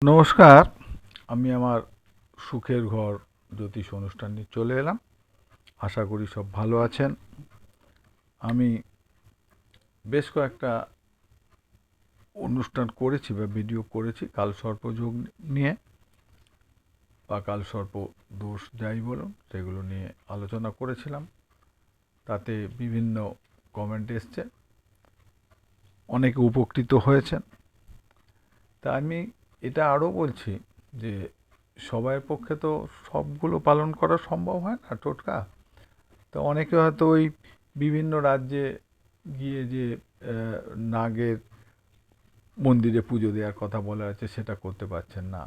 নমস্কার। আমি আমার সুখের ঘর জ্যোতিষ অনুষ্ঠান নিয়ে চলে এলাম। আশা করি সব ভালো আছেন। আমি বেশ কয়েকটা অনুষ্ঠান করেছি বা ভিডিও করেছি কালসর্প যোগ নিয়ে বা কালসর্প দোষ যাই বলুন, সেগুলো নিয়ে আলোচনা করেছিলাম। তাতে বিভিন্ন কমেন্ট এসছে, অনেকে উপকৃত হয়েছেন। তা আমি এটা আরও বলছি যে সবার পক্ষে তো সবগুলো পালন করা সম্ভব হয় না টোটকা। তো অনেকে হয়তো ওই বিভিন্ন রাজ্যে গিয়ে যে নাগের মন্দিরে পুজো দেওয়ার কথা বলা আছে সেটা করতে পারছেন না,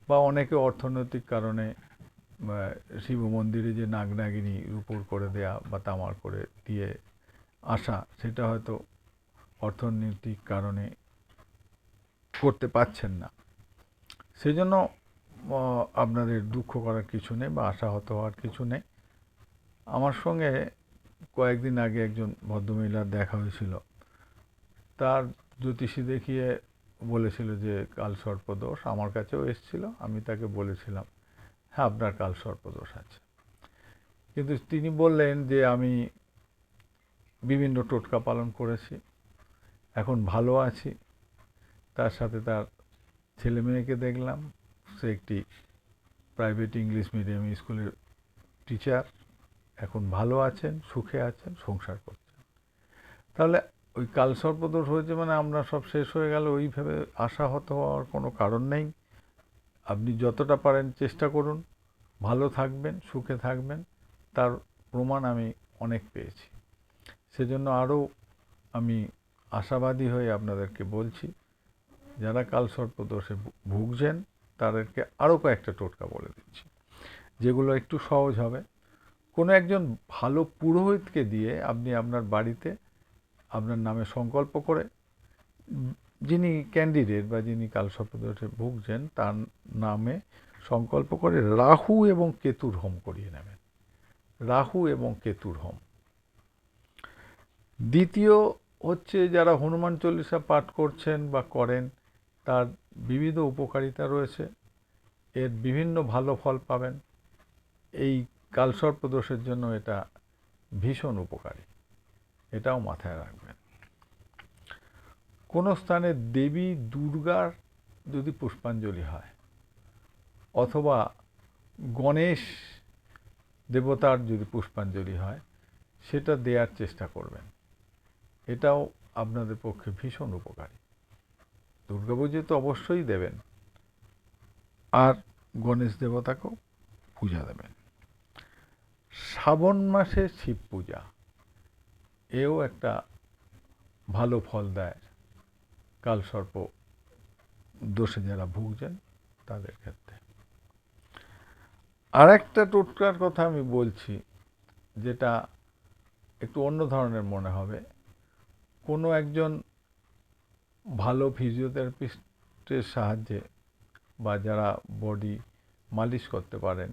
বা অনেকে অর্থনৈতিক কারণে শিব মন্দিরে যে নাগ নাগিনী রূপোর করে দেয়া বা তামার করে দিয়ে আসা, সেটা হয়তো অর্থনৈতিক কারণে করতে পারছেন না। সেজন্য আপনাদের দুঃখ করার কিছু নেই বা আশাহত হওয়ার কিছু নেই। আমার সঙ্গে কয়েকদিন আগে একজন ভদ্রমহিলার দেখা হয়েছিল। তার জ্যোতিষী দেখিয়ে বলেছিল যে কালসর্পদোষ। আমার কাছেও এসেছিল। আমি তাকে বলেছিলাম, হ্যাঁ, আপনার কালসর্পদোষ আছে। কিন্তু তিনি বললেন যে আমি বিভিন্ন টোটকা পালন করেছি, এখন ভালো আছি। তার সাথে তার ছেলে মেয়েকে দেখলাম। সে একটি প্রাইভেট ইংলিশ মিডিয়াম স্কুলের টিচার, এখন ভালো আছেন, সুখে আছেন, সংসার করছেন। তাহলে ওই কালসর্পদোষ হয়েছে মানে আমরা সব শেষ হয়ে গেল ওইভাবে আশাহত হওয়ার কোনো কারণ নেই। আপনি যতটা পারেন চেষ্টা করুন, ভালো থাকবেন, সুখে থাকবেন। তার প্রমাণ আমি অনেক পেয়েছি। সেজন্য আরও আমি আশাবাদী হয়ে আপনাদেরকে বলছি, যারা কালসর্পদোষে ভুগছেন তাদেরকে আরও কয়েকটা টোটকা বলে দিচ্ছি, যেগুলো একটু সহজ হবে। কোনো একজন ভালো পুরোহিতকে দিয়ে আপনি আপনার বাড়িতে আপনার নামে সংকল্প করে, যিনি ক্যান্ডিডেট বা যিনি কালসর্পদোষে ভুগছেন তার নামে সংকল্প করে রাহু এবং কেতুর হোম করিয়ে নেবেন। রাহু এবং কেতুর হোম। দ্বিতীয় হচ্ছে, যারা হনুমান চল্লিশা পাঠ করছেন বা করেন, তার বিবিধ উপকারিতা রয়েছে। এর বিভিন্ন ভালো ফল পাবেন। এই কালসর্পদোষের জন্য এটা ভীষণ উপকারী, এটাও মাথায় রাখবেন। কোনো স্থানে দেবী দুর্গার যদি পুষ্পাঞ্জলি হয়, অথবা গণেশ দেবতার যদি পুষ্পাঞ্জলি হয়, সেটা দেওয়ার চেষ্টা করবেন। এটাও আপনাদের পক্ষে ভীষণ উপকারী। দুর্গাপুজো তো অবশ্যই দেবেন, আর গণেশ দেবতাকেও পূজা দেবেন। শ্রাবণ মাসে শিব পূজা, এও একটা ভালো ফল দেয় কালসর্প দোষে যারা ভুগছেন তাদের ক্ষেত্রে। আর একটা টোটকার কথা আমি বলছি, যেটা একটু অন্য ধরনের মনে হবে। কোনো একজন ভালো ফিজিওথেরাপিস্টের সাহায্যে বা যারা বডি মালিশ করতে পারেন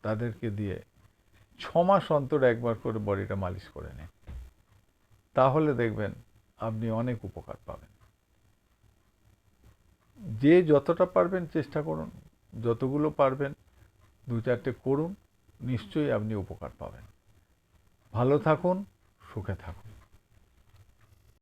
তাদেরকে দিয়ে 6 মাস অন্তর একবার করে বডিটা মালিশ করে নিন। তাহলে দেখবেন আপনি অনেক উপকার পাবেন। যে যতটা পারবেন চেষ্টা করুন, যতগুলো পারবেন 2-4টে করুন, নিশ্চয়ই আপনি উপকার পাবেন। ভালো থাকুন, সুখে থাকুন।